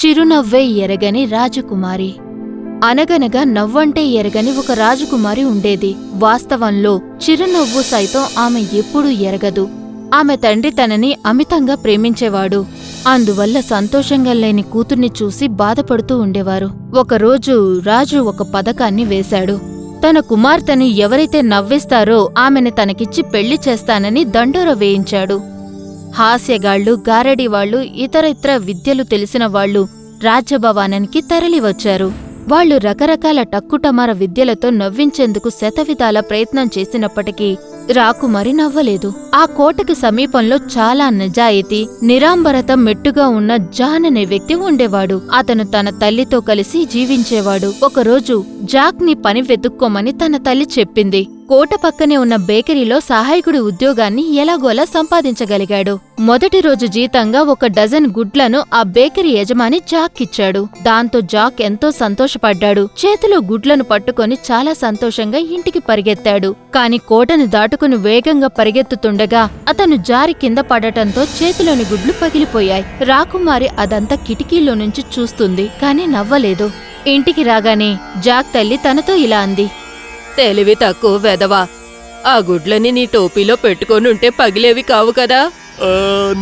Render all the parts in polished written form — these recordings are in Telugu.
చిరునవ్వే ఎరగని రాజకుమారి. అనగనగా నవ్వంటే ఎరగని ఒక రాజకుమారి ఉండేది. వాస్తవంలో చిరునవ్వు సైతం ఆమె ఎప్పుడూ ఎరగదు. ఆమె తండ్రి తనని అమితంగా ప్రేమించేవాడు. అందువల్ల సంతోషంగా లేని కూతుర్ని చూసి బాధపడుతూ ఉండేవారు. ఒకరోజు రాజు ఒక పథకాన్ని వేశాడు. తన కుమార్తెను ఎవరైతే నవ్విస్తారో ఆమెను తనకిచ్చి పెళ్లి చేస్తానని దండోర వేయించాడు. హాస్యగాళ్లు, గారడీవాళ్లు, ఇతర విద్యలు తెలిసిన వాళ్లు రాజ్యభవనానికి తరలివచ్చారు. వాళ్లు రకరకాల టక్కుటమార విద్యలతో నవ్వించేందుకు శతవిధాల ప్రయత్నం చేసినప్పటికీ రాకుమారి నవ్వలేదు. ఆ కోటకి సమీపంలో చాలా నిజాయితీ, నిరాంబరత మెట్టుగా ఉన్న జాన్ అనే వ్యక్తి ఉండేవాడు. అతను తన తల్లితో కలిసి జీవించేవాడు. ఒకరోజు జాక్ ని పని వెతుక్కోమని తన తల్లి చెప్పింది. కోట పక్కనే ఉన్న బేకరీలో సహాయకుడి ఉద్యోగాన్ని ఎలాగోలా సంపాదించగలిగాడు. మొదటి రోజు జీతంగా 1 డజన్ గుడ్లను ఆ బేకరీ యజమాని జాక్ ఇచ్చాడు. దాంతో జాక్ ఎంతో సంతోషపడ్డాడు. చేతిలో గుడ్లను పట్టుకొని చాలా సంతోషంగా ఇంటికి పరిగెత్తాడు. కాని కోటను దాటుకుని వేగంగా పరిగెత్తుతుండగా అతను జారి కింద పడటంతో చేతిలోని గుడ్లు పగిలిపోయాయి. రాకుమారి అదంతా కిటికీలో నుంచి చూస్తుంది, కాని నవ్వలేదు. ఇంటికి రాగానే జాక్ తల్లి తనతో ఇలా అంది. తెలివి తక్కువ వెదవా, ఆ గుడ్లని నీ టోపీలో పెట్టుకొనుంటే పగిలేవి కావు కదా.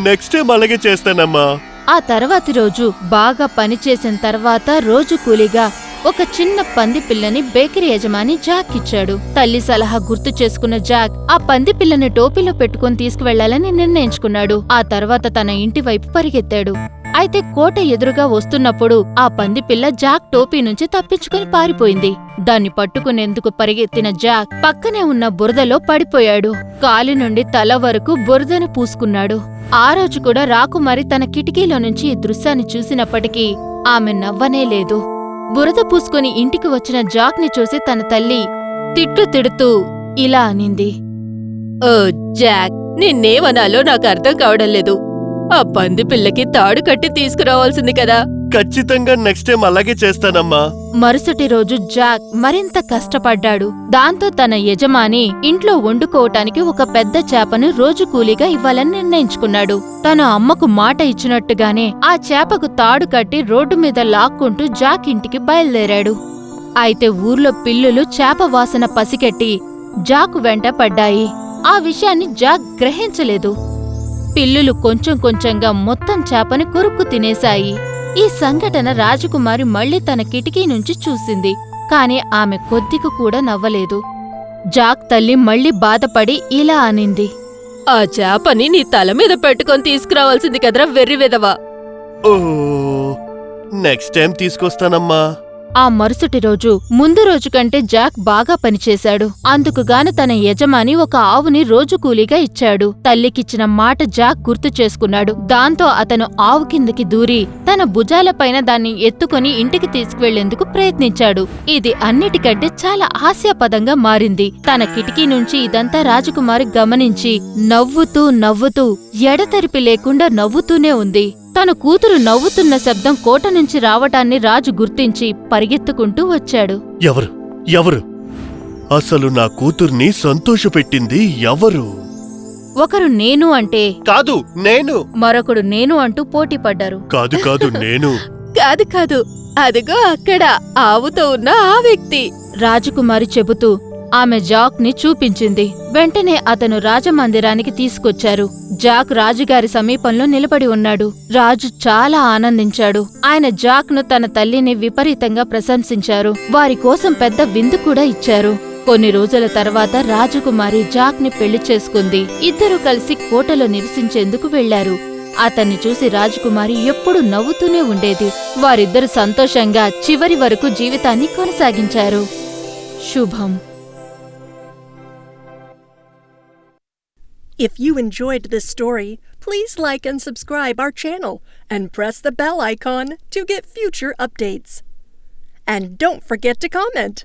నెక్స్ట్ టైం అలాగే చేస్తానమ్మా. ఆ తర్వాతి రోజు బాగా పనిచేసిన తర్వాత రోజు కూలీగా ఒక చిన్న పంది పిల్లని బేకరీ యజమాని జాక్ ఇచ్చాడు. తల్లి సలహా గుర్తు చేసుకున్న జాక్ ఆ పంది పిల్లని టోపీలో పెట్టుకుని తీసుకువెళ్లాలని నిర్ణయించుకున్నాడు. ఆ తర్వాత తన ఇంటి వైపు పరిగెత్తాడు. అయితే కోట ఎదురుగా వస్తున్నప్పుడు ఆ పంది పిల్ల జాక్ టోపీ నుంచి తప్పించుకుని పారిపోయింది. దాన్ని పట్టుకునేందుకు పరిగెత్తిన జాక్ పక్కనే ఉన్న బురదలో పడిపోయాడు. కాలి నుండి తల వరకు బురదను పూసుకున్నాడు. ఆ రోజు కూడా రాకుమారి తన కిటికీలో నుంచి ఈ దృశ్యాన్ని చూసినప్పటికీ ఆమె నవ్వనే లేదు. బురద పూసుకుని ఇంటికి వచ్చిన జాక్ ని చూసి తన తల్లి తిడుతూ ఇలా అనింది. ఓ జాక్, నిన్నేమనాలో నాకు అర్థం కావడం లేదు. ఆ పంది పిల్లకి తాడు కట్టి తీసుకురావాల్సింది కదా. ఖచ్చితంగా నెక్స్ట్ టైం అలాగే చేస్తానమ్మా. మరుసటి రోజు జాక్ మరింత కష్టపడ్డాడు. దాంతో తన యజమాని ఇంట్లో వండుకోవటానికి ఒక పెద్ద చేపను రోజు కూలీగా ఇవ్వాలని నిర్ణయించుకున్నాడు. తన అమ్మకు మాట ఇచ్చినట్టుగానే ఆ చేపకు తాడు కట్టి రోడ్డు మీద లాక్కుంటూ జాక్ ఇంటికి బయలుదేరాడు. అయితే ఊర్లో పిల్లులు చేప వాసన పసికెట్టి జాక్ వెంట పడ్డాయి. ఆ విషయాన్ని జాక్ గ్రహించలేదు. పిల్లులు కొంచెం కొంచెంగా మొత్తం చేపని కొరుక్కు తినేశాయి. ఈ సంఘటన రాజకుమారి మళ్లీ తన కిటికీ నుంచి చూసింది, కాని ఆమె కొద్దిగా కూడా నవ్వలేదు. జాక్ తల్లి మళ్లీ బాధపడి ఇలా అనింది. ఆ చేపని నీ తల మీద పెట్టుకొని తీసుకురావాల్సింది కదరా వెర్రి వెదవా. ఓ, నెక్స్ట్ టైం తీసుకొస్తానమ్మా. ఆ మరుసటి రోజు ముందు రోజు కంటే జాక్ బాగా పనిచేశాడు. అందుకుగాను తన యజమాని ఒక ఆవుని రోజు కూలీగా ఇచ్చాడు. తల్లికిచ్చిన మాట జాక్ గుర్తు చేసుకున్నాడు. దాంతో అతను ఆవు కిందకి దూరి తన భుజాలపైన దాన్ని ఎత్తుకుని ఇంటికి తీసుకువెళ్లేందుకు ప్రయత్నించాడు. ఇది అన్నిటికంటే చాలా హాస్యాపదంగా మారింది. తన కిటికీ నుంచి ఇదంతా రాజకుమారి గమనించి నవ్వుతూ ఎడతెరిపి లేకుండా నవ్వుతూనే ఉంది. తన కూతురు నవ్వుతున్న శబ్దం కోట నుంచి రావటాన్ని రాజు గుర్తించి పరిగెత్తుకుంటూ వచ్చాడు. ఎవరు అసలు నా కూతుర్ని సంతోషపెట్టింది ఎవరు? ఒకరు నేను అంటే కాదు నేను, మరొకడు నేను అంటూ పోటీపడ్డారు. కాదు నేను. కాదు, అదిగో అక్కడ ఆవుతో ఉన్న ఆ వ్యక్తి. రాజకుమారి చెబుతూ ఆమె జాక్ ని చూపించింది. వెంటనే అతను రాజమందిరానికి తీసుకొచ్చారు. జాక్ రాజుగారి సమీపంలో నిలబడి ఉన్నాడు. రాజు చాలా ఆనందించాడు. ఆయన జాక్ ను తన తల్లిని విపరీతంగా ప్రశంసించారు. వారి కోసం పెద్ద విందు కూడా ఇచ్చారు. కొన్ని రోజుల తర్వాత రాజకుమారి జాక్ ని పెళ్లి చేసుకుంది. ఇద్దరూ కలిసి కోటలో నివసించేందుకు వెళ్లారు. అతన్ని చూసి రాజకుమారి ఎప్పుడూ నవ్వుతూనే ఉండేది. వారిద్దరు సంతోషంగా చివరి వరకు జీవితాన్ని కొనసాగించారు. శుభం. If you enjoyed this story, please like and subscribe our channel and press the bell icon to get future updates. And don't forget to comment.